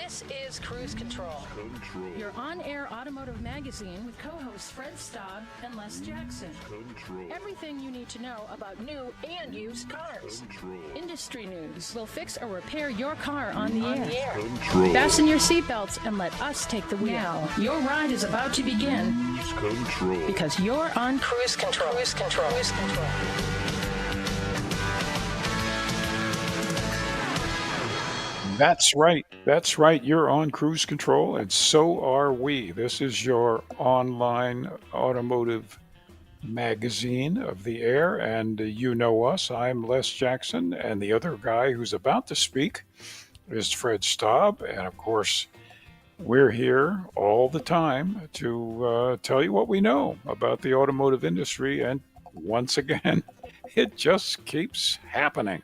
This is Cruise Control. Your on-air automotive magazine with co-hosts Fred Staub and Les Jackson. Everything you need to know about new and used cars. Industry news. We'll fix or repair your car on the air. Fasten your seatbelts and let us take the wheel. Now, your ride is about to begin. Because you're on Cruise Control. Cruise Control. Cruise Control. That's right. That's right. You're on Cruise Control, and so are we. This is your online automotive magazine of the air, and you know us. I'm Les Jackson, and the other guy who's about to speak is Fred Staub. And of course, we're here all the time to tell you what we know about the automotive industry. And once again, it just keeps happening.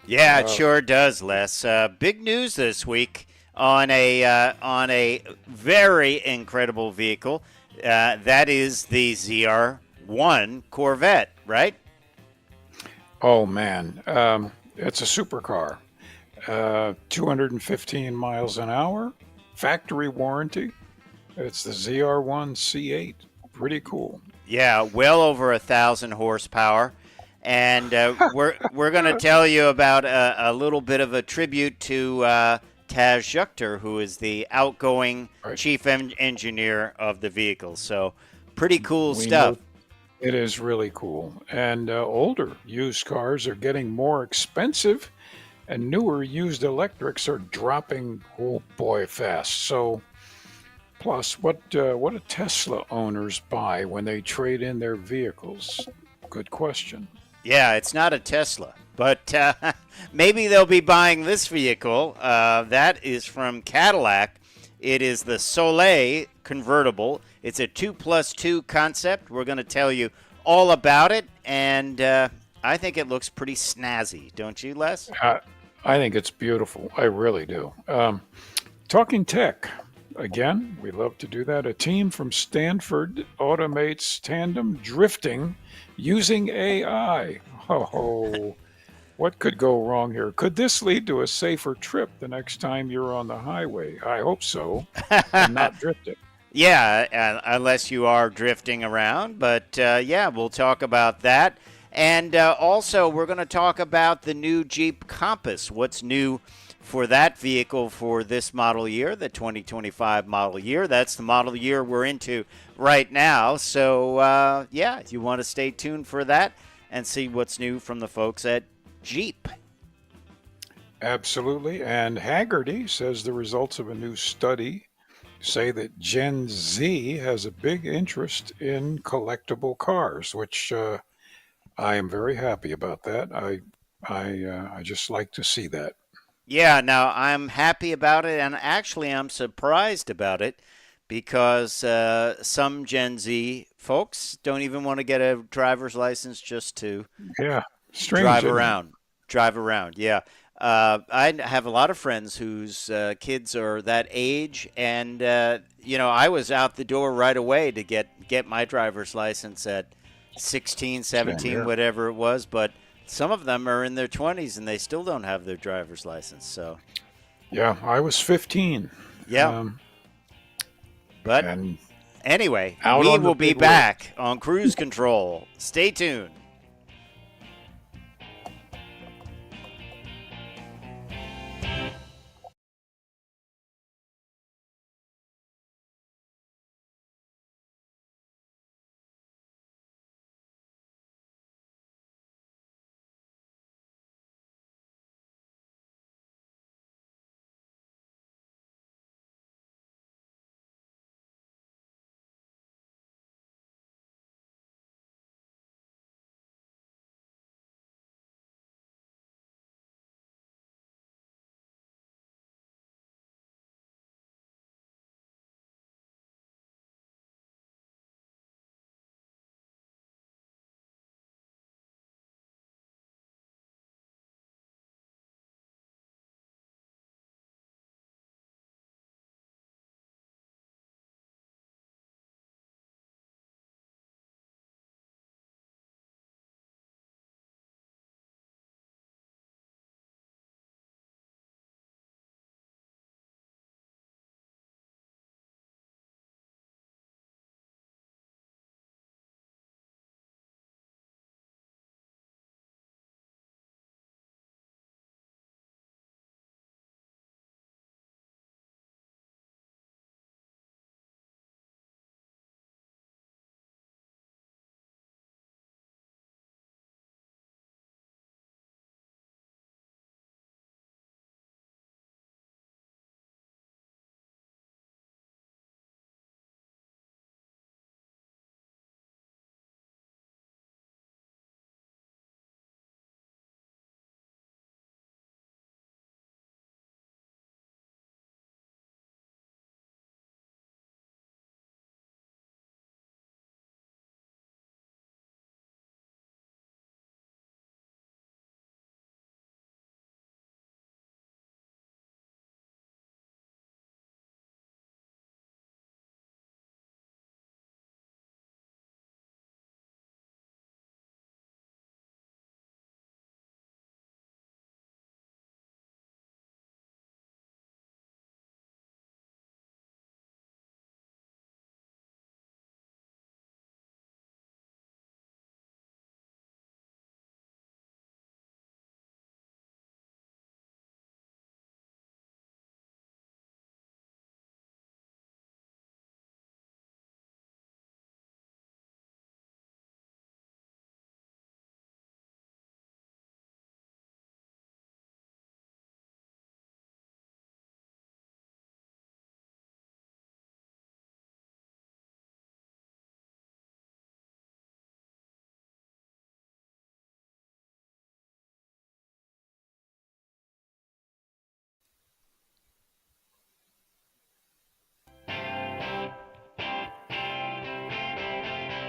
Yeah, it sure does, Les. Big news this week on a very incredible vehicle. That is the ZR1 Corvette, right? Oh man, it's a supercar. 215 miles an hour, factory warranty. It's the ZR1 C8. Pretty cool. Yeah, well over 1,000 horsepower. And we're going to tell you about a little bit of a tribute to Taz Juchter, who is the outgoing chief engineer of the vehicle. So pretty cool stuff. It is really cool. And older used cars are getting more expensive, and newer used electrics are dropping, oh boy, fast. So plus, what do Tesla owners buy when they trade in their vehicles? Good question. Yeah, it's not a Tesla, but maybe they'll be buying this vehicle. That is from Cadillac. It is the Soleil convertible. It's a 2+2 concept. We're going to tell you all about it, and I think it looks pretty snazzy, don't you, Les? I think it's beautiful. I really do. Talking tech. Again, we love to do that. A team from Stanford automates tandem drifting using AI. Oh, what could go wrong here? Could this lead to a safer trip the next time you're on the highway? I hope so. And not drifting. Yeah, unless you are drifting around. But yeah, we'll talk about that. And also, we're going to talk about the new Jeep Compass. What's new for that vehicle for this model year, the 2025 model year. That's the model year we're into right now. So, yeah, you want to stay tuned for that and see what's new from the folks at Jeep. Absolutely. And Haggerty says the results of a new study say that Gen Z has a big interest in collectible cars, which I am very happy about that. I just like to see that. Yeah, now I'm happy about it, and actually I'm surprised about it because some Gen Z folks don't even want to get a driver's license just to strange, drive around. Yeah, I have a lot of friends whose kids are that age, and I was out the door right away to get my driver's license at 16, 17, whatever it was, but some of them are in their 20s and they still don't have their driver's license. So, yeah, I was 15. Yeah. But anyway, we will be back on Cruise Control. Stay tuned.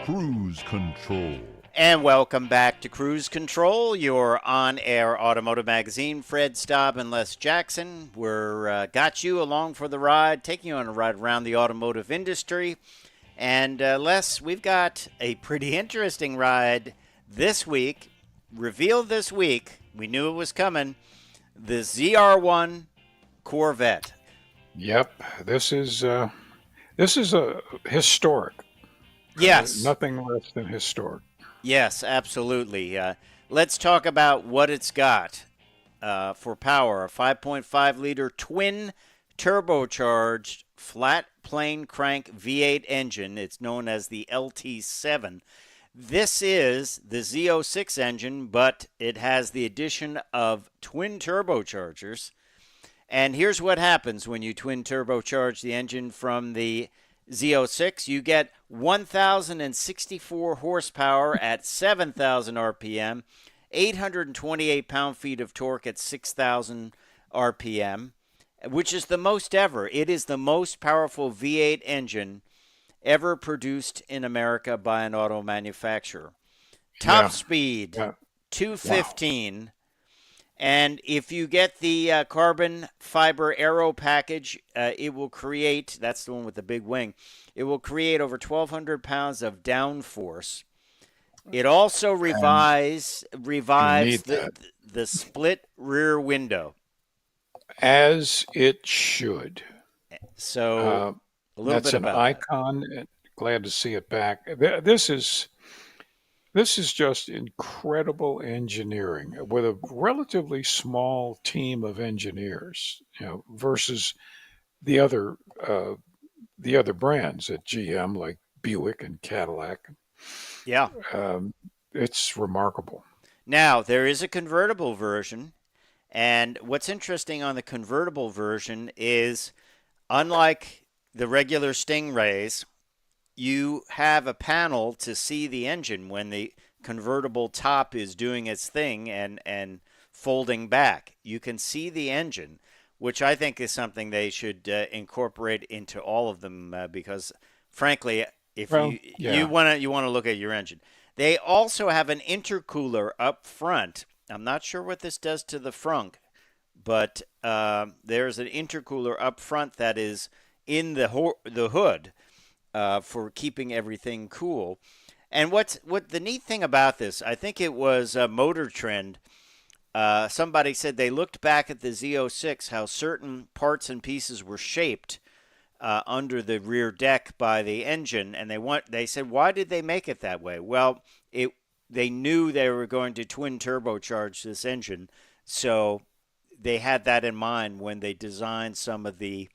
Cruise Control. And welcome back to Cruise Control, your on-air automotive magazine. Fred Staub and Les Jackson. We're got you along for the ride, taking you on a ride around the automotive industry. And Les, we've got a pretty interesting ride this week, revealed this week. We knew it was coming. The ZR1 Corvette. Yep, this is a historic. Yes. Nothing less than historic. Yes, absolutely. Let's talk about what it's got for power. A 5.5-liter twin turbocharged flat plane crank V8 engine. It's known as the LT7. This is the Z06 engine, but it has the addition of twin turbochargers. And here's what happens when you twin turbocharge the engine from the Z06. You get 1,064 horsepower at 7,000 RPM, 828 pound-feet of torque at 6,000 RPM, which is the most ever. It is the most powerful V8 engine ever produced in America by an auto manufacturer. Top speed, 215. Wow. And if you get the carbon fiber aero package, it will create, that's the one with the big wing, it will create over 1,200 pounds of downforce. It also revives the split rear window. As it should. So a little that's bit about an icon. Glad to see it back. This is just incredible engineering with a relatively small team of engineers, versus the other brands at GM like Buick and Cadillac. Yeah, it's remarkable. Now there is a convertible version, and what's interesting on the convertible version is, unlike the regular Stingrays, you have a panel to see the engine when the convertible top is doing its thing and folding back. You can see the engine, which I think is something they should incorporate into all of them because, frankly, if you want to look at your engine. They also have an intercooler up front. I'm not sure what this does to the frunk, but there's an intercooler up front that is in the hood. For keeping everything cool. And what the neat thing about this, I think it was Motor Trend. Somebody said they looked back at the Z06, how certain parts and pieces were shaped under the rear deck by the engine, and they said, why did they make it that way? Well, they knew they were going to twin turbocharge this engine, so they had that in mind when they designed some of the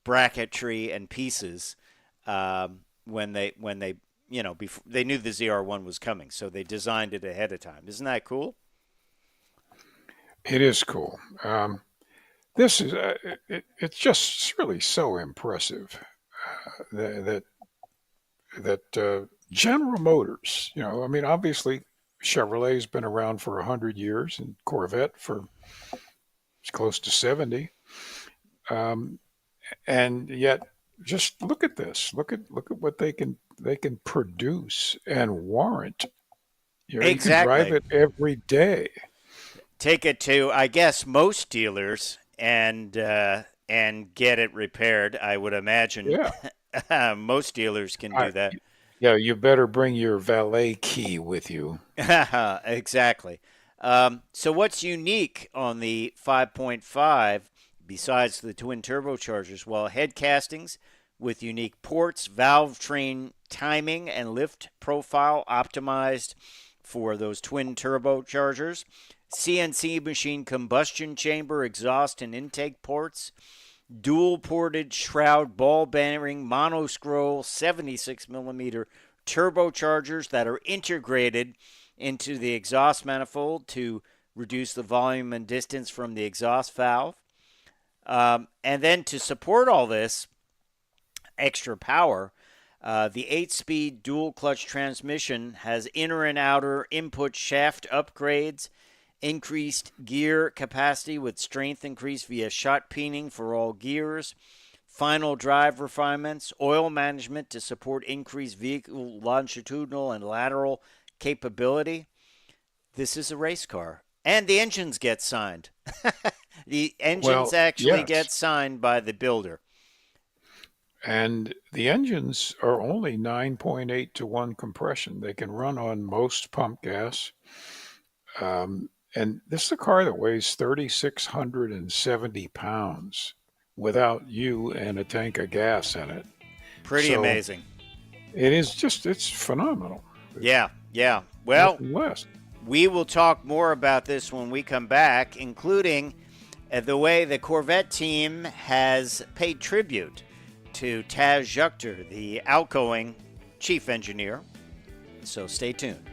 bracketry and pieces. When they before they knew the ZR1 was coming, so they designed it ahead of time. Isn't that cool? It is cool. This is it's just really so impressive that General Motors. Obviously Chevrolet's been around for 100 years, and Corvette for close to 70, and yet. Just look at this. Look at what they can produce and warrant. Exactly. You can drive it every day. Take it to, I guess, most dealers and get it repaired. I would imagine. Yeah. Most dealers can do that. Yeah, you better bring your valet key with you. Exactly. So what's unique on the 5.5? Besides the twin turbochargers, well, head castings with unique ports, valve train timing and lift profile optimized for those twin turbochargers, CNC machine combustion chamber exhaust and intake ports, dual ported shroud ball bearing monoscroll 76 millimeter turbochargers that are integrated into the exhaust manifold to reduce the volume and distance from the exhaust valve. And then to support all this extra power, the 8-speed dual-clutch transmission has inner and outer input shaft upgrades, increased gear capacity with strength increase via shot peening for all gears, final drive refinements, oil management to support increased vehicle longitudinal and lateral capability. This is a race car. And the engines get signed. The engines Well, actually yes. get signed by the builder. And the engines are only 9.8 to 1 compression. They can run on most pump gas. And this is a car that weighs 3,670 pounds without you and a tank of gas in it. Pretty So amazing. it's phenomenal. Yeah. Well, Nothing less. we will talk more about this when we come back, including the way the Corvette team has paid tribute to Taz Juchter, the outgoing chief engineer. So stay tuned.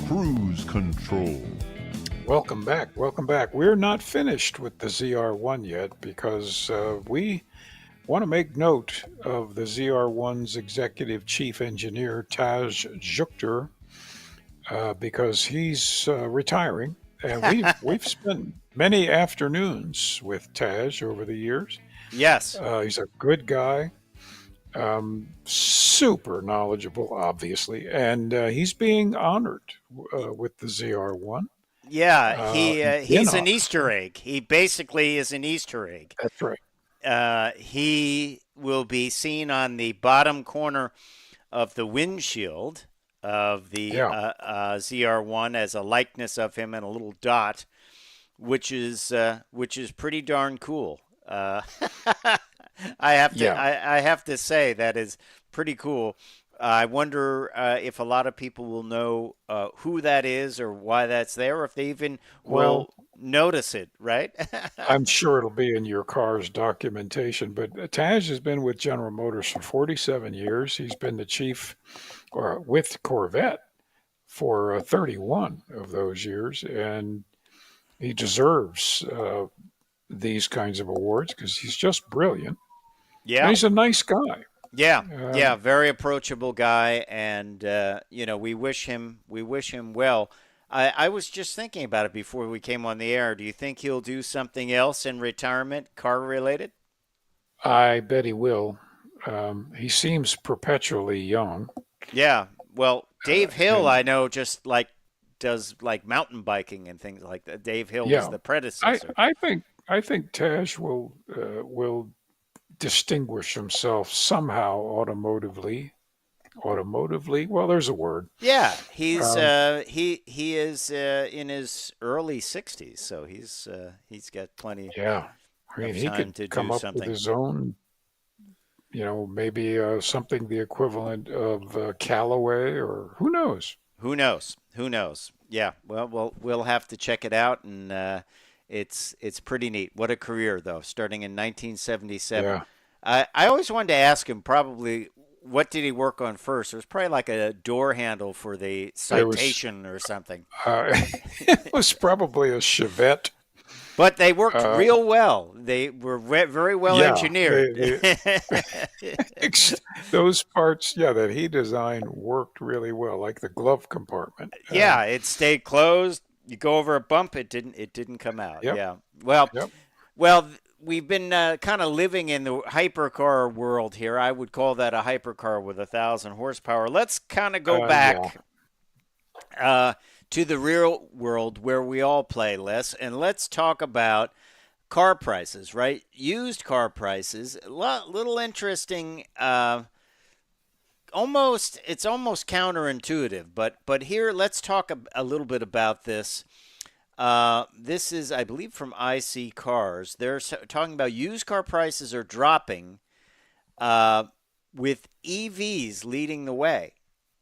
Cruise control. Welcome back. Welcome back. We're not finished with the ZR1 yet because we want to make note of the ZR1's executive chief engineer, Taj Juchter, because he's retiring. And we've spent many afternoons with Taj over the years. Yes. He's a good guy, super knowledgeable, obviously, and he's being honored with the ZR1. Yeah, he's an honored. Easter egg. He basically is an Easter egg. That's right. He will be seen on the bottom corner of the windshield of the ZR1 as a likeness of him and a little dot, which is pretty darn cool. Yeah. I have to say that is pretty cool. I wonder if a lot of people will know who that is or why that's there, or if they even Well, will notice it, right? I'm sure it'll be in your car's documentation, but Taj has been with General Motors for 47 years. He's been the chief or with Corvette for 31 of those years, and he deserves these kinds of awards because he's just brilliant and Yeah. he's a nice guy. Yeah, yeah, Um, very approachable guy, and we wish him well. I was just thinking about it before we came on the air. Do you think he'll do something else in retirement, car related? I bet he will. He seems perpetually young. Yeah. Well, Dave Hill, And I know, just like does like mountain biking and things like that. Dave Hill was yeah, the I, predecessor. I think I think Taj will distinguish himself somehow automotively. Automotively, well, there's a word. Yeah, Um, he is in his early 60s, so he's got plenty yeah, I mean, of he time could to come do up with something. his own, maybe something the equivalent of Callaway, or who knows? Who knows? Who knows? Yeah. Well, we'll have to check it out, and it's pretty neat. What a career, though, starting in 1977. Yeah, I always wanted to ask him probably what did he work on first. It was probably like a door handle for the it was. Citation or something. It was probably a Chevette. But they worked Uh, real well. They were very well yeah, engineered. those parts, yeah, that he designed worked really well, like the glove compartment. Yeah, it stayed closed. You go over a bump, it didn't come out. Yep, Yeah. Well, yep. we've been kind of living in the hypercar world here. I would call that a hypercar with 1,000 horsepower. Let's kind of go Yeah. back to the real world where we all play, Les, and let's talk about car prices, right? Used car prices. A little interesting. It's almost counterintuitive, but here let's talk a little bit about this. This is, I believe, from IC Cars. They're talking about used car prices are dropping, with EVs leading the way.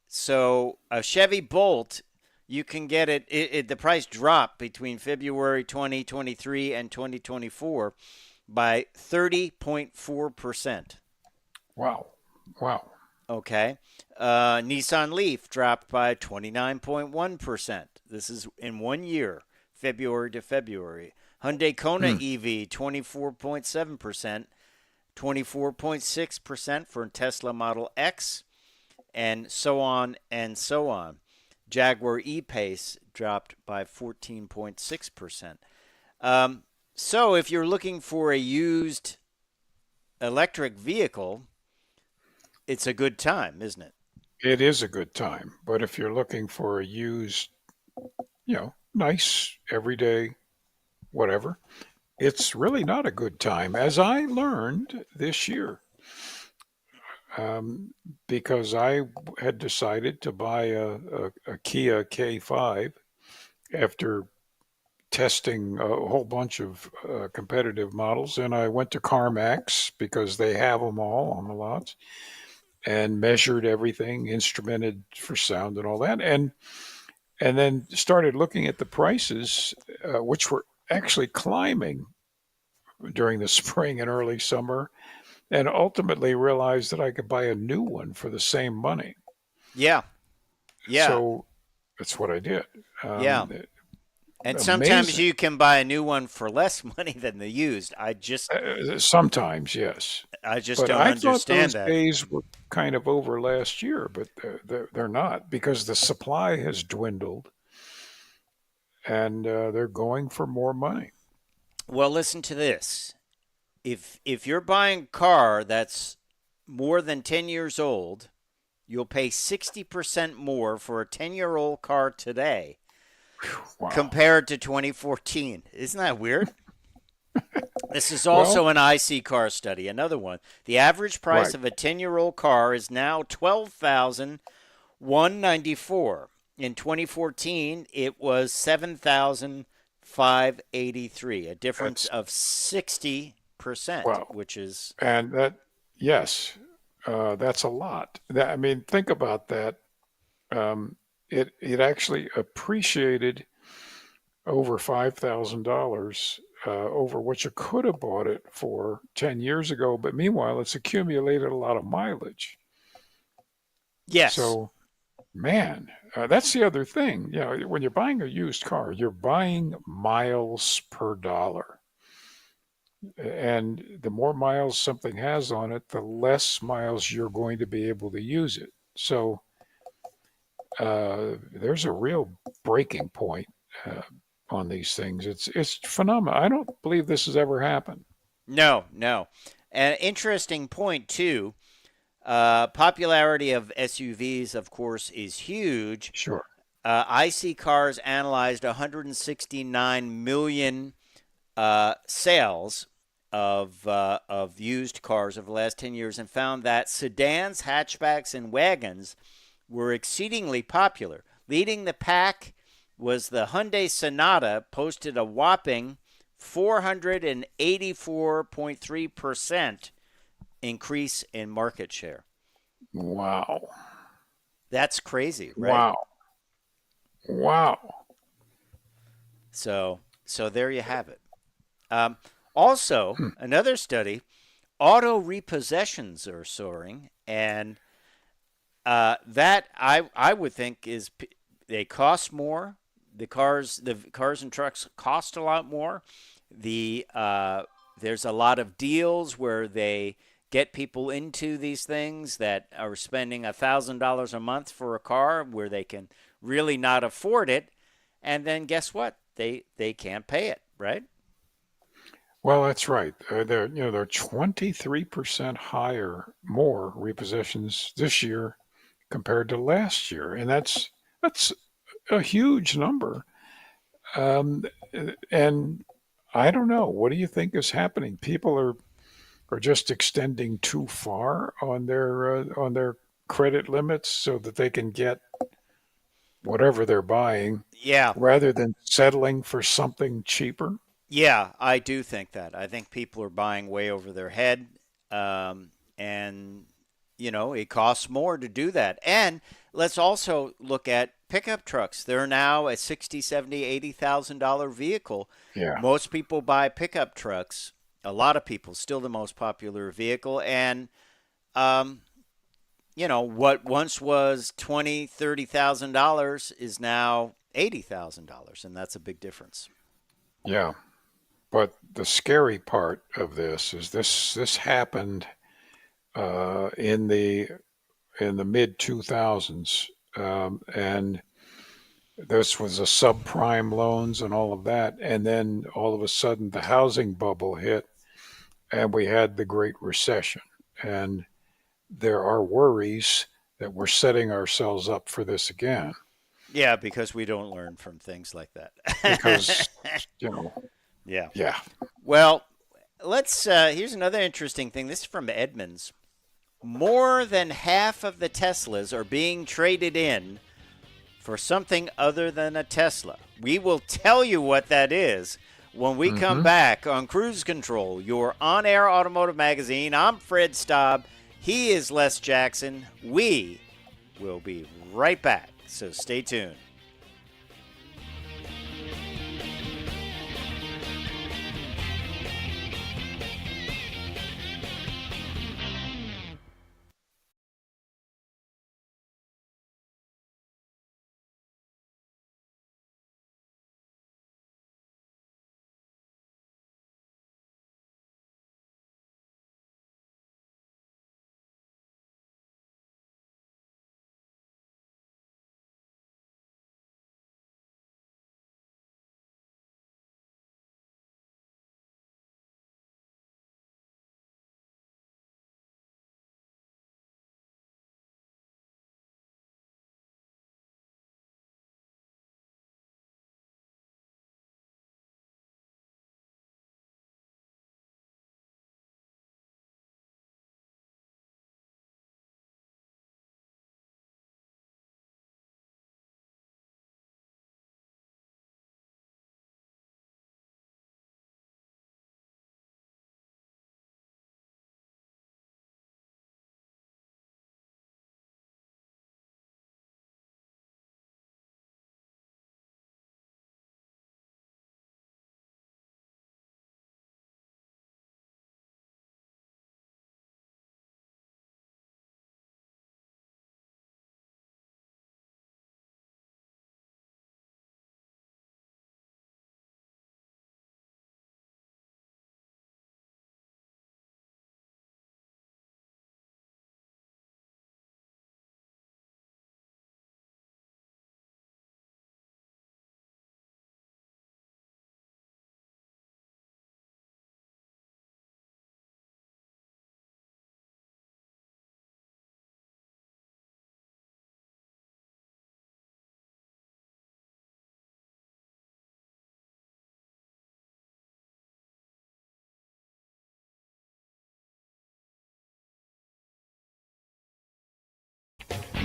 So a Chevy Bolt, you can get the price dropped between February 2023 and 2024 by 30.4%. Wow. Wow. Okay. Nissan Leaf dropped by 29.1%. This is in 1 year, February to February. Hyundai Kona Hmm. EV, 24.7%, 24.6% for Tesla Model X, and so on and so on. Jaguar E-Pace dropped by 14.6%. So if you're looking for a used electric vehicle, it's a good time, isn't it? It is a good time, but if you're looking for a used, nice, everyday, whatever, it's really not a good time, as I learned this year, um, because I had decided to buy a Kia K5 after testing a whole bunch of competitive models, and I went to CarMax because they have them all on the lots and measured everything, instrumented for sound and all that, and then started looking at the prices, which were actually climbing during the spring and early summer, and ultimately realized that I could buy a new one for the same money. Yeah, yeah, So that's what I did. yeah. Um, And sometimes amazing. you can buy a new one for less money than the used. Sometimes, yes. I just But don't I thought understand those that. days were kind of over last year, but they're not because the supply has dwindled and they're going for more money. Well, listen to this. If you're buying a car that's more than 10 years old, you'll pay 60% more for a 10-year-old car today Wow. compared to 2014. Isn't that weird? This is Well, also an IC car study, another one. The average price right. of a 10-year-old car is now 12,194. In 2014, it was 7,583, a difference That's of 60 Wow. which is, And yes, that's a lot. I mean, think about that. Um, it actually appreciated over $5,000 over what you could have bought it for 10 years ago. But meanwhile, it's accumulated a lot of mileage. yes. So, man, that's the other thing. You know, when you're buying a used car, you're buying miles per dollar. And the more miles something has on it, the less miles you're going to be able to use it. So there's a real breaking point uh, on these things. It's phenomenal. I don't believe this has ever happened. No, no. An interesting point, too. Popularity of SUVs, of course, is huge. Sure. IC cars analyzed 169 million sales of used cars over the last 10 years and found that sedans, hatchbacks, and wagons were exceedingly popular. Leading the pack was the Hyundai Sonata, posted a whopping 484.3% increase in market share. Wow. That's crazy, right? Wow. Wow. So there you have it. Also, another study: auto repossessions are soaring, and that I would think is they cost more. The cars and trucks cost a lot more. There's a lot of deals where they get people into these things that are spending $1,000 a month for a car where they can really not afford it, and then guess what? They can't pay it, right? Well, that's right. They're 23% higher, more repossessions this year compared to last year, and that's a huge number. Um, and I don't know. What do you think is happening? People are just extending too far on their credit limits so that they can get whatever they're buying Yeah, rather than settling for something cheaper. yeah, I do think that. I think people are buying way over their head, and it costs more to do that. And let's also look at pickup trucks. They're now a 60, 70, $80,000 vehicle. Yeah. Most people buy pickup trucks. A lot of people, still the most popular vehicle, and um, what once was $20,000, $30,000 is now $80,000, and that's a big difference. Yeah. But the scary part of this is this happened in the mid 2000s, and this was a subprime loans and all of that, and then all of a sudden the housing bubble hit, and we had the Great Recession, and there are worries that we're setting ourselves up for this again Yeah, because we don't learn from things like because that. you know Yeah. yeah. Well, let's. Here's another interesting thing. This is from Edmunds. More than half of the Teslas are being traded in for something other than a Tesla. We will tell you what that is when we come Hmm. back on Cruise Control, your on air automotive magazine. I'm Fred Staub. He is Les Jackson. We will be right back. So stay tuned.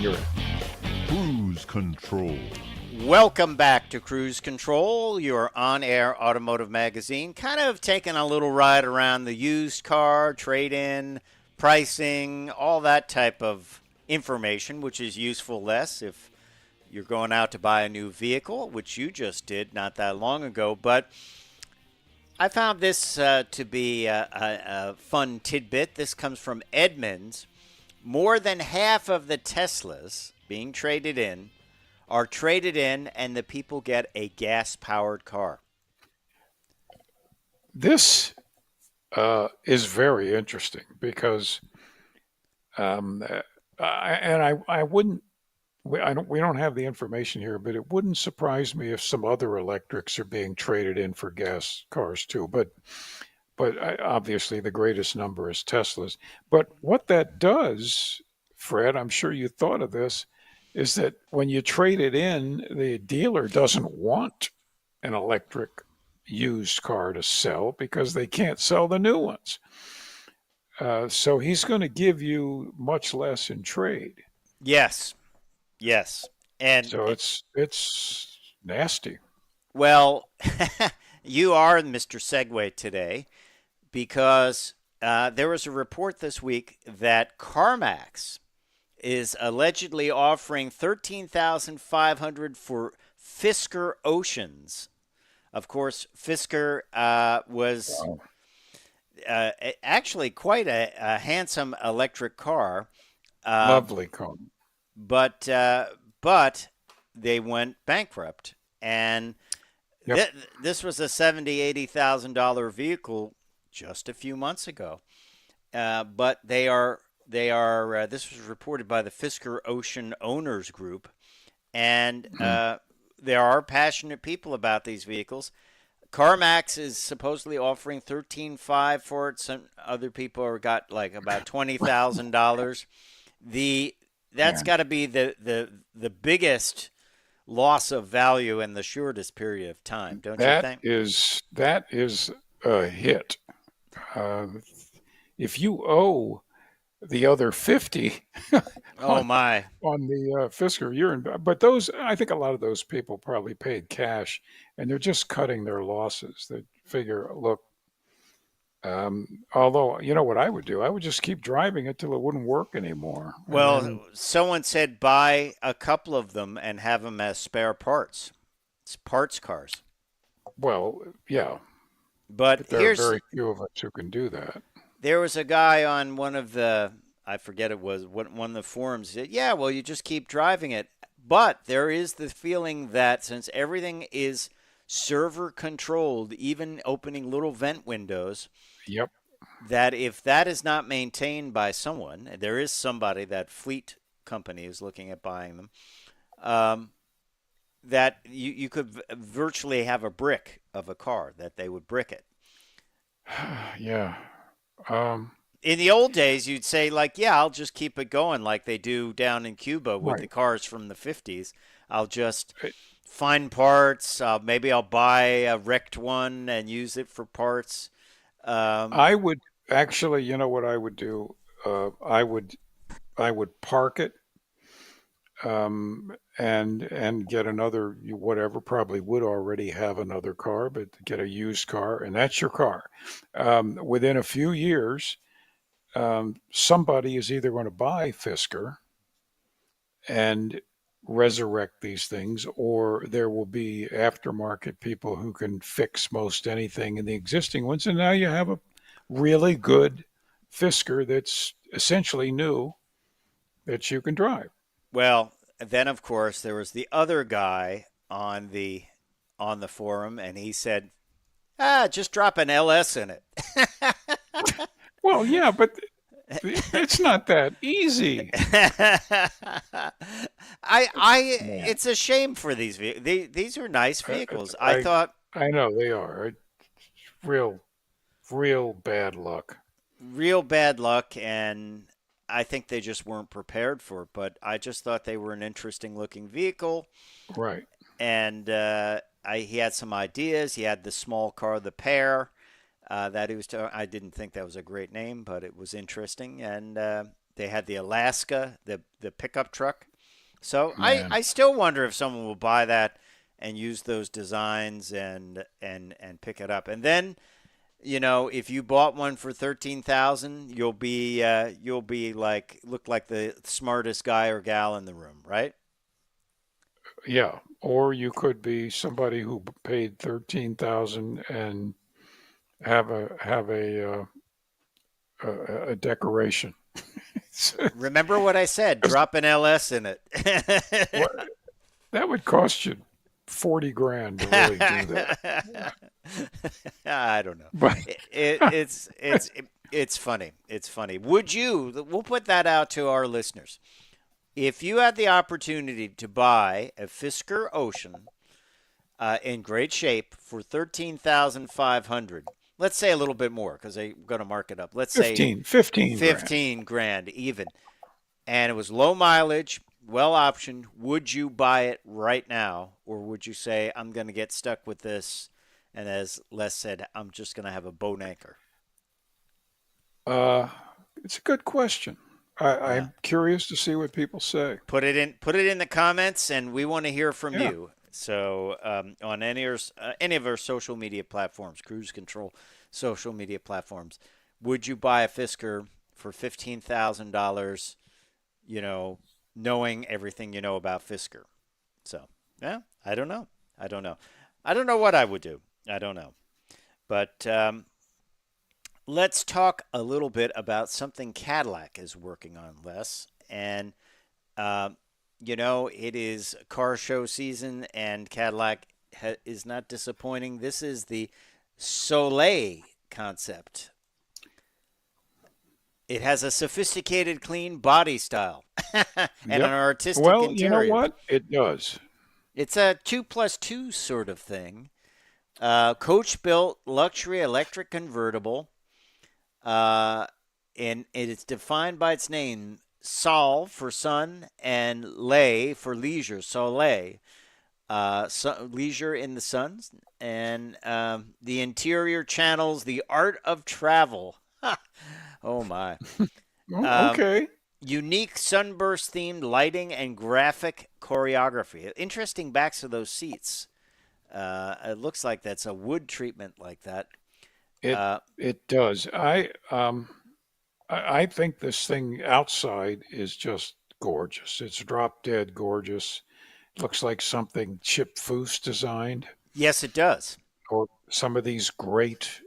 hear it. Cruise Control. Welcome back to Cruise Control, your on-air automotive magazine. Kind of taking a little ride around the used car, trade-in, pricing, all that type of information, which is useful less if you're going out to buy a new vehicle, which you just did not that long ago. But I found this to be a fun tidbit. This comes from Edmunds. More than half of the Teslas being traded in are traded in, and the people get a gas-powered car. This is very interesting because, I wouldn't. We don't have the information here, but it wouldn't surprise me if some other electrics are being traded in for gas cars too. But obviously the greatest number is Teslas. But what that does, Fred, I'm sure you thought of this, is that when you trade it in, the dealer doesn't want an electric used car to sell because they can't sell the new ones. So he's going to give you much less in trade. Yes. And So it's nasty. well, you are Mr. Segway today because there was a report this week that CarMax is allegedly offering $13,500 for Fisker Oceans. Of course, Fisker was actually quite a handsome electric car. Lovely car. But they went bankrupt, and Yep. this was a $80,000 vehicle just a few months ago. But they are. This was reported by the Fisker Ocean Owners Group, and there are passionate people about these vehicles. CarMax is supposedly offering $13,500 for it. Some other people are got like about $20,000. That's got to be the biggest loss of value in the shortest period of time, don't you think? That is a hit. If you owe the other 50 Oh my! on the Fisker, you're in. But those, I think a lot of those people probably paid cash, and they're just cutting their losses. They figure, look. Although, you know what I would do? I would just keep driving it till it wouldn't work anymore. And Well, then, someone said buy a couple of them and have them as spare parts. It's parts cars. well, yeah, But but there are very few of us who can do that. there was a guy on one of the, I forget it was, one of the forums said, yeah, well, you just keep driving it. But there is the feeling that since everything is server controlled, even opening little vent windows, Yep. that if that is not maintained by someone, there is somebody, that fleet company is looking at buying them, that you could virtually have a brick of a car, that they would brick it. Yeah. Um, In the old days, you'd say, like, yeah, I'll just keep it going like they do down in Cuba with the right. cars from the 50s. I'll just It- find parts. Maybe I'll buy a wrecked one and use it for parts. I would actually, you know what I would do? I would park it, and get another whatever. Probably would already have another car, but get a used car, and that's your car. Within a few years, somebody is either going to buy Fisker and resurrect these things, or there will be aftermarket people who can fix most anything in the existing ones. And now you have a really good Fisker that's essentially new that you can drive. Well, then of course there was the other guy on the forum, and he said, just drop an LS in it. Well, yeah, but it's not that easy. Yeah. It's a shame for these vehicles. These are nice vehicles. I I thought I know they are. Real, real bad luck. real bad luck, and I think they just weren't prepared for it. But I just thought they were an interesting looking vehicle, Right. and he had some ideas. He had the small car, the Pear, that he was. I didn't think that was a great name, but it was interesting. And they had the Alaska, the pickup truck. So Man. I still wonder if someone will buy that and use those designs and pick it up. And then, if you bought one for 13,000, you'll be like look like the smartest guy or gal in the room, right? Yeah. Or you could be somebody who paid 13,000 and have a decoration. Remember what I said, drop an LS in it. What, that would cost you 40 grand to really do that. I don't know. But It's funny. It's funny. We'll put that out to our listeners. If you had the opportunity to buy a Fisker Ocean in great shape for 13,500, let's say a little bit more because they're going to mark it up. Let's say 15 grand. 15 grand even. And it was low mileage, well optioned. Would you buy it right now? Or would you say, I'm going to get stuck with this? And as Les said, I'm just going to have a boat anchor. It's a good question. Yeah. I'm curious to see what people say. Put it in the comments, and we want to hear from Yeah. you. So on any of our social media platforms, Cruise Control social media platforms, would you buy a Fisker for $15,000? Knowing everything you know about Fisker. So yeah, I don't know. I don't know what I would do. I don't know. But let's talk a little bit about something Cadillac is working on, Les. And it is car show season, and Cadillac is not disappointing. This is the Soleil concept. It has a sophisticated, clean body style and an Yep. artistic Well, interior. you know what? It does. It's a 2+2 sort of thing. Coach-built luxury electric convertible, and it's defined by its name: Sol for sun and lay for leisure. Soleil, leisure in the sun, and the interior channels the art of travel. Oh my! Okay. Unique sunburst-themed lighting and graphic choreography. Interesting backs of those seats. It looks like that's a wood treatment like that. It does. I think this thing outside is just gorgeous. It's drop dead gorgeous. Looks like something Chip Foose designed, Yes, it does. or some of these great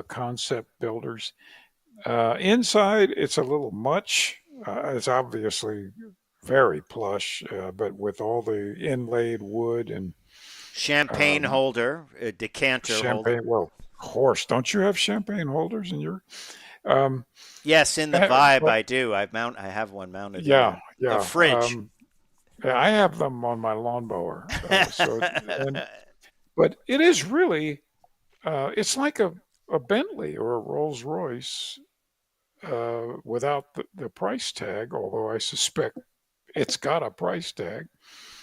concept builders. Inside, it's a little much. It's obviously very plush, but with all the inlaid wood and Champagne um, holder, a decanter holder. champagne. Well, of course, don't you have champagne holders in your? Um, Yes, in the Vibe, but I do. I have one mounted in yeah, there. A yeah. fridge. Yeah, I have them on my lawnmower. But it is really, it's like a Bentley or a Rolls Royce without the price tag, although I suspect it's got a price tag.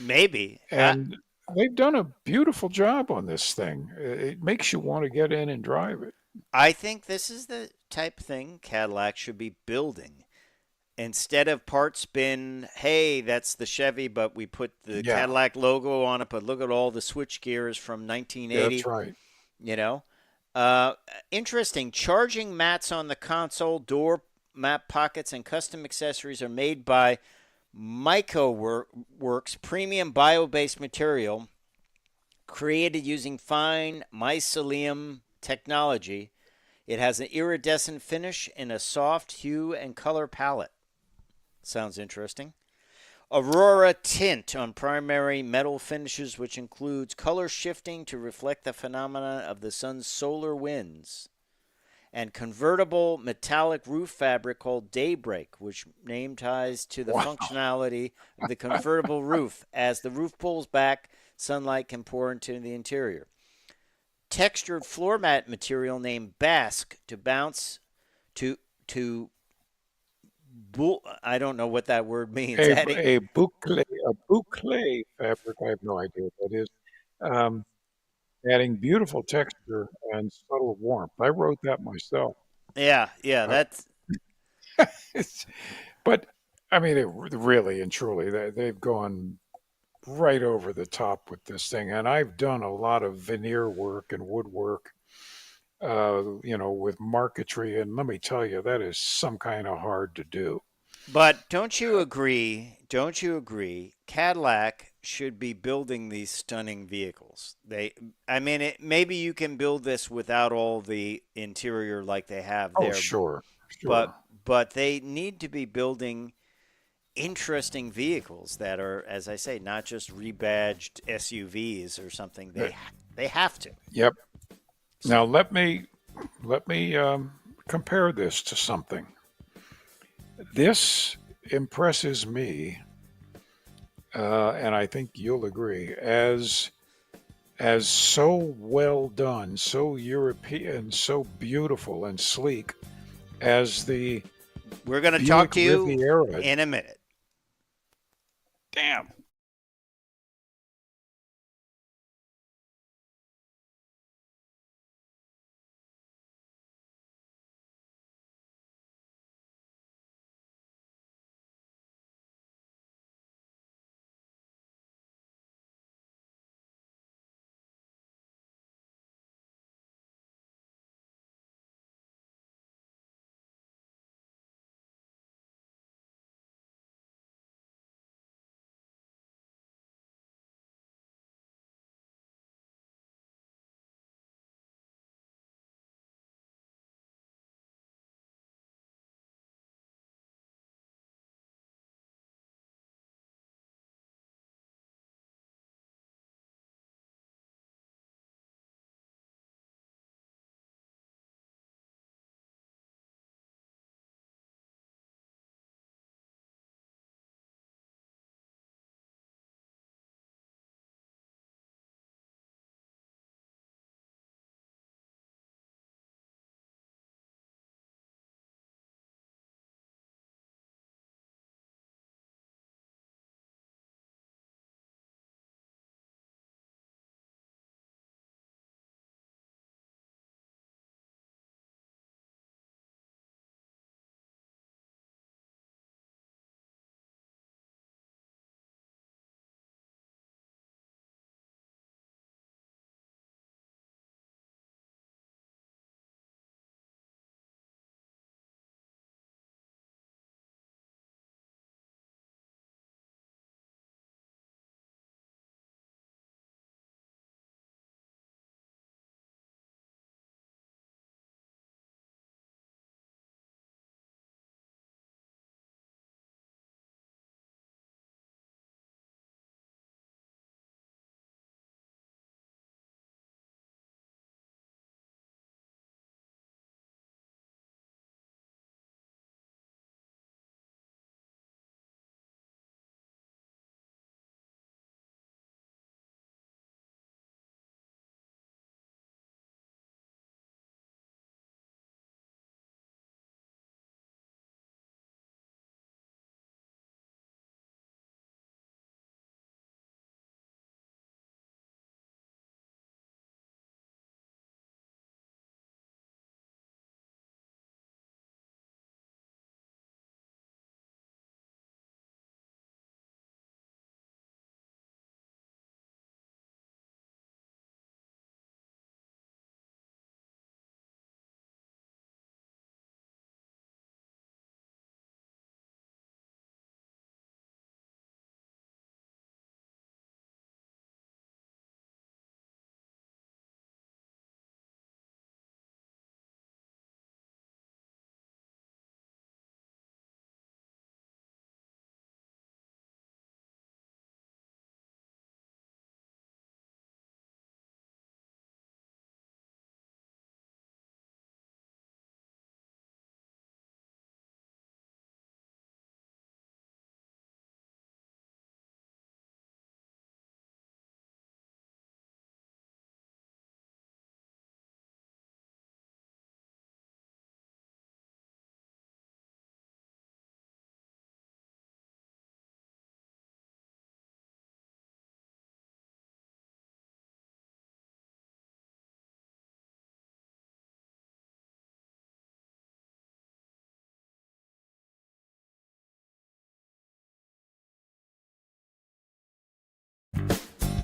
Maybe. And they've done a beautiful job on this thing. It makes you want to get in and drive it. I think this is the type of thing Cadillac should be building. Instead of parts bin, hey, that's the Chevy, but we put the Yeah, Cadillac logo on it, but look at all the switch gears from 1980, that's right. you know. Interesting. Charging mats on the console, door map pockets, and custom accessories are made by Works premium bio-based material created using fine mycelium technology. It has an iridescent finish in a soft hue and color palette. Sounds interesting. Aurora tint on primary metal finishes, which includes color shifting to reflect the phenomenon of the sun's solar winds. And convertible metallic roof fabric called Daybreak, which name ties to the Wow. functionality of the convertible roof. As the roof pulls back, sunlight can pour into the interior. Textured floor mat material named Basque to bounce to I don't know what that word means. A boucle fabric. I have no idea what that is. Um, Adding beautiful texture and subtle warmth. I wrote that myself. Yeah, Uh, that's it's, but I mean, really and truly, they've gone right over the top with this thing. And I've done a lot of veneer work and woodwork, with marquetry. And let me tell you, that is some kind of hard to do. But don't you agree? Don't you agree? Cadillac should be building these stunning vehicles. I mean, maybe you can build this without all the interior like they have Oh, there, sure, but sure. but they need to be building interesting vehicles that are, as I say, not just rebadged SUVs or something. Uh, They have to. Yep. So Now let me compare this to something. This impresses me, and I think you'll agree, as so well done, so European, so beautiful and sleek as the we're going to talk Buick to you Riviera. in a minute. Damn.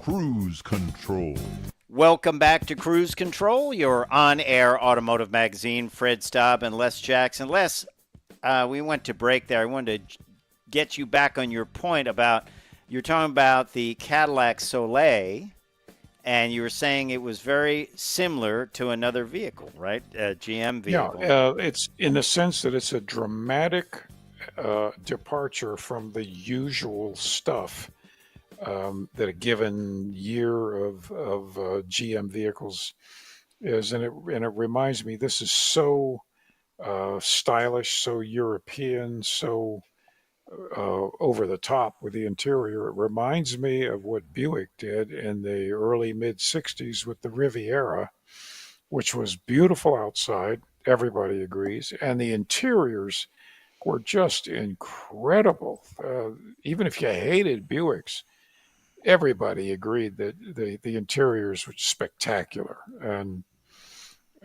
Cruise Control. Welcome back to Cruise Control, your on-air automotive magazine. Fred Staub and Les Jackson. Les, we went to break there. I wanted to get you back on your point about, you're talking about the Cadillac Soleil, and you were saying it was very similar to another vehicle, right? A GM vehicle. Yeah, it's in the sense that it's a dramatic departure from the usual stuff that a given year of GM vehicles is, and it reminds me, this is so stylish, so European, so over the top with the interior. It reminds me of what Buick did in the early mid '60s with the Riviera, which was beautiful outside. Everybody agrees, and the interiors were just incredible. Even if you hated Buicks, everybody agreed that the interiors were spectacular, and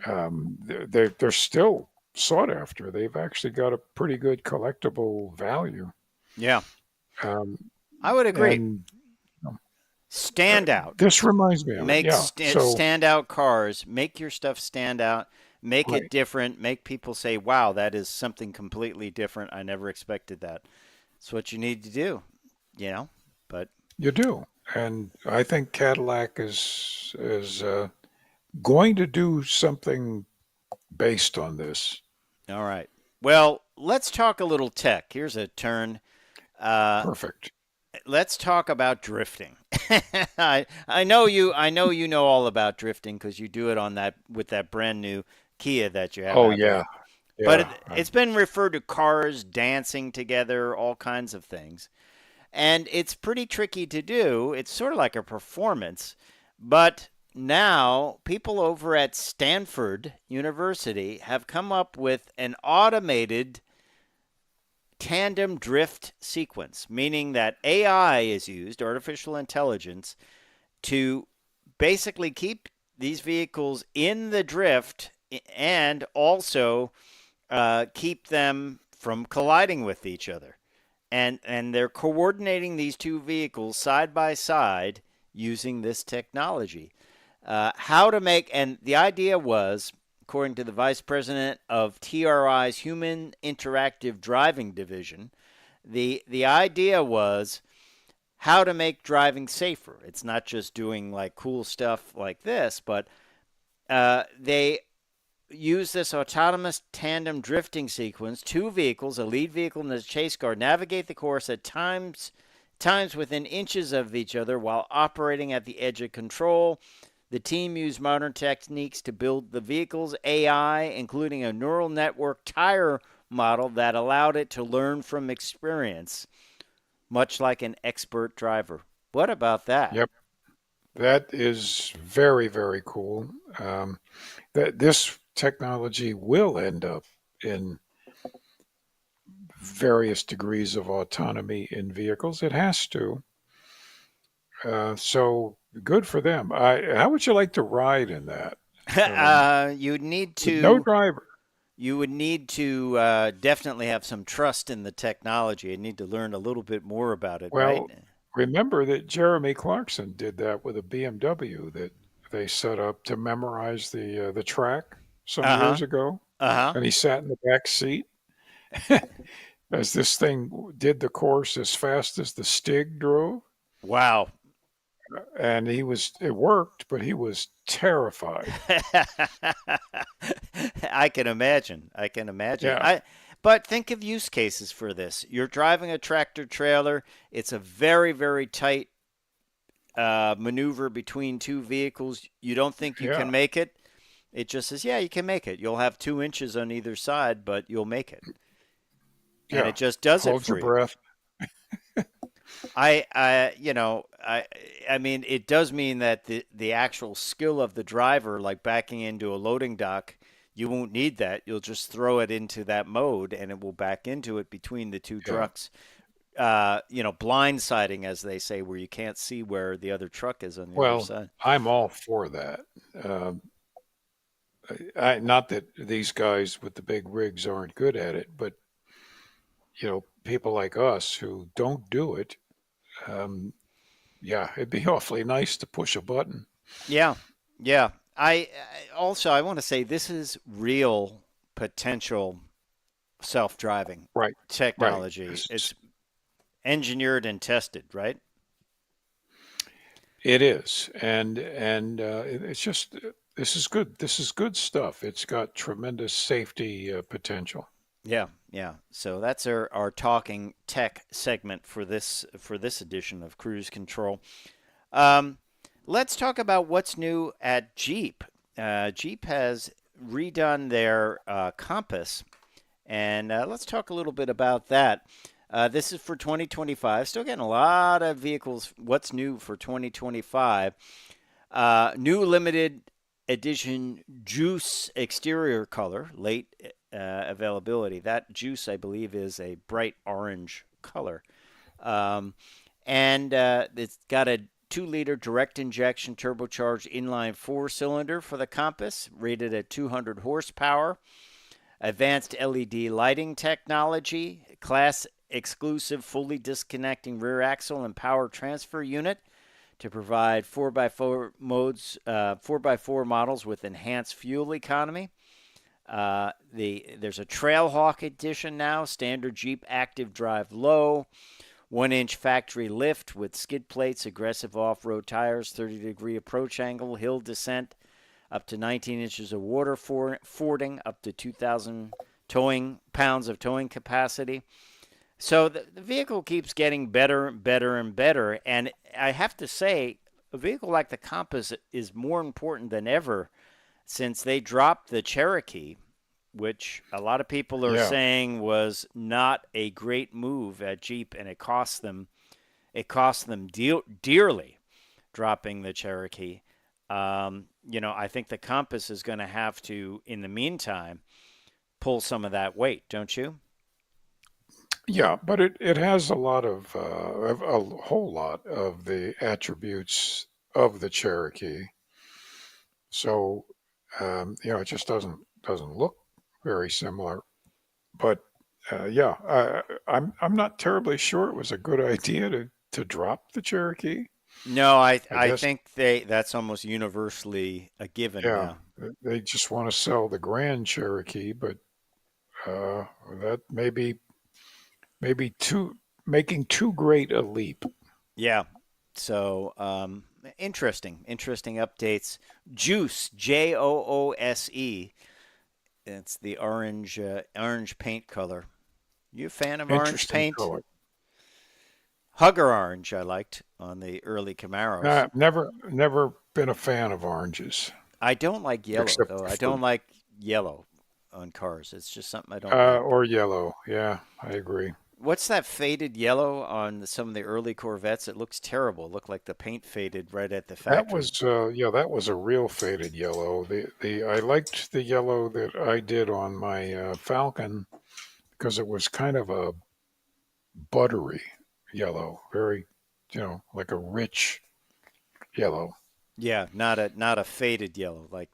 they're still sought after. They've actually got a pretty good collectible value. Yeah, Um, I would agree. and Stand out. this reminds me of it. Make Yeah. So stand out cars. Make your stuff stand out. Make it right, different. Make people say, wow, that is something completely different. I never expected that. It's what you need to do, you know? But, you do, and I think Cadillac is going to do something based on this. all right. Well, let's talk a little tech. Here's a turn. Uh, Perfect. let's talk about drifting. I know you know all about drifting because you do it on that with that brand new Kia that you have Oh out there. yeah, But yeah. it's been referred to cars dancing together, all kinds of things. And it's pretty tricky to do. It's sort of like a performance. But now people over at Stanford University have come up with an automated tandem drift sequence, meaning that AI is used, artificial intelligence, to basically keep these vehicles in the drift and also keep them from colliding with each other. And they're coordinating these two vehicles side by side using this technology. How to make, and the idea was, according to the vice president of TRI's Human Interactive Driving Division, the idea was how to make driving safer. It's not just doing like cool stuff like this, but they use this autonomous tandem drifting sequence. Two vehicles, a lead vehicle and a chase car, navigate the course at times within inches of each other while operating at the edge of control. The team used modern techniques to build the vehicle's AI, including a neural network tire model that allowed it to learn from experience, much like an expert driver. What about that? Yep. That is very, very cool. That this technology will end up in various degrees of autonomy in vehicles. It has to. So good for them. How would you like to ride in that? You'd need With no to. driver. You would need to definitely have some trust in the technology. You need to learn a little bit more about it, right? Well, remember that Jeremy Clarkson did that with a BMW that they set up to memorize the track some Uh huh. years ago, Uh huh. and he sat in the back seat as this thing did the course as fast as the Stig drove, Wow. and it worked, but he was terrified. I can imagine. I can imagine. Yeah, But think of use cases for this. You're driving a tractor trailer. It's a very, very tight maneuver between two vehicles. You don't think you can yeah, make it. It just says, yeah, you can make it. You'll have 2 inches on either side, but you'll make it. And yeah. it just does it Hold your for you. breath. I mean, it does mean that the actual skill of the driver, like backing into a loading dock, you won't need that. You'll just throw it into that mode, and it will back into it between the two Yeah. trucks. Blindsiding, as they say, where you can't see where the other truck is on the other Well, side. I'm all for that. Um, not that these guys with the big rigs aren't good at it, but people like us who don't do it, um, Yeah, it'd be awfully nice to push a button. Yeah, yeah. I want to say this is real potential self-driving Right, right. technology. It's engineered and tested, right? It is, and it's just this is good. This is good stuff. It's got tremendous safety potential. Yeah, yeah. So that's our talking tech segment for this edition of Cruise Control. Um, let's talk about what's new at Jeep. Jeep has redone their Compass, and let's talk a little bit about that. This is for 2025. Still getting a lot of vehicles. What's new for 2025? New limited edition Juice exterior color, late availability. That Juice, I believe, is a bright orange color. Um, and it's got a 2-liter direct injection turbocharged inline 4-cylinder for the Compass, rated at 200 horsepower. Advanced LED lighting technology, class exclusive fully disconnecting rear axle and power transfer unit to provide 4x4 modes, 4x4 models with enhanced fuel economy. There's a Trailhawk edition now, standard Jeep Active Drive Low, 1-inch factory lift with skid plates, aggressive off-road tires, 30-degree approach angle, hill descent, up to 19 inches of water fording, up to 2,000 pounds of towing capacity. So the vehicle keeps getting better and better and better. And I have to say, a vehicle like the Compass is more important than ever since they dropped the Cherokee, which a lot of people are saying was not a great move at Jeep, and it cost them dearly dropping the Cherokee. I think the Compass is going to have to, in the meantime, pull some of that weight, don't you? Yeah, but it has a lot of a whole lot of the attributes of the Cherokee. So it just doesn't look very similar. But yeah, I'm not terribly sure it was a good idea to drop the Cherokee. No, I guess, think that's almost universally a given yeah, now. they just want to sell the Grand Cherokee, but that maybe making too great a leap. Yeah. So interesting updates. Juice, Joose. It's the orange paint color. You a fan of orange Interesting paint? color. Hugger orange I liked on the early Camaros. Never been a fan of oranges. I don't like yellow, Except though. for I don't like yellow on cars. It's just something I don't like. or yellow. Yeah, I agree. What's that faded yellow on some of the early Corvettes? It looks terrible. It looked like the paint faded right at the That factory. was that was a real faded yellow. The I liked the yellow that I did on my Falcon because it was kind of a buttery yellow, very like a rich yellow. Yeah, not a faded yellow like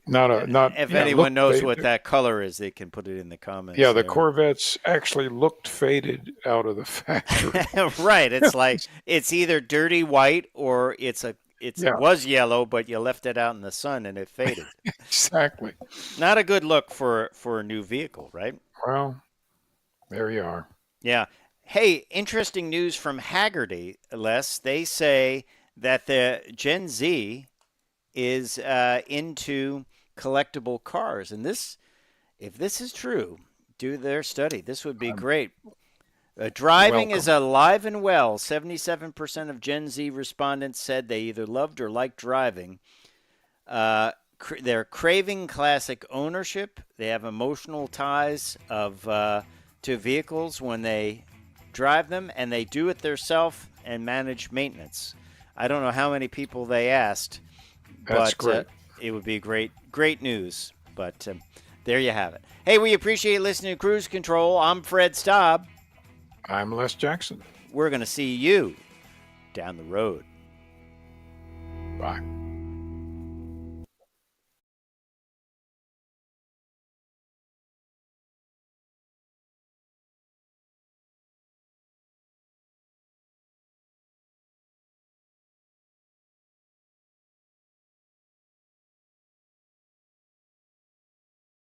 Not if yeah. anyone Look, knows what that color is, they can put it in the comments yeah, the there. Corvettes actually looked faded out of the factory. Right. It's like it's either dirty white or Yeah, was yellow, but you left it out in the sun and it faded. exactly. Not a good look for a new vehicle, right? Well, there you are. Yeah. Hey, interesting news from Haggerty, Les. They say that the Gen Z is into collectible cars, and if this is true, do their study. This would be great. Driving is Welcome. alive and well. 77% of Gen Z respondents said they either loved or liked driving. They're craving classic ownership. They have emotional ties to vehicles when they drive them, and they do it themselves and manage maintenance. I don't know how many people they asked, That's but great. it would be great news. But there you have it. Hey, we appreciate listening to Cruise Control. I'm Fred Staub. I'm Les Jackson. We're going to see you down the road. Bye.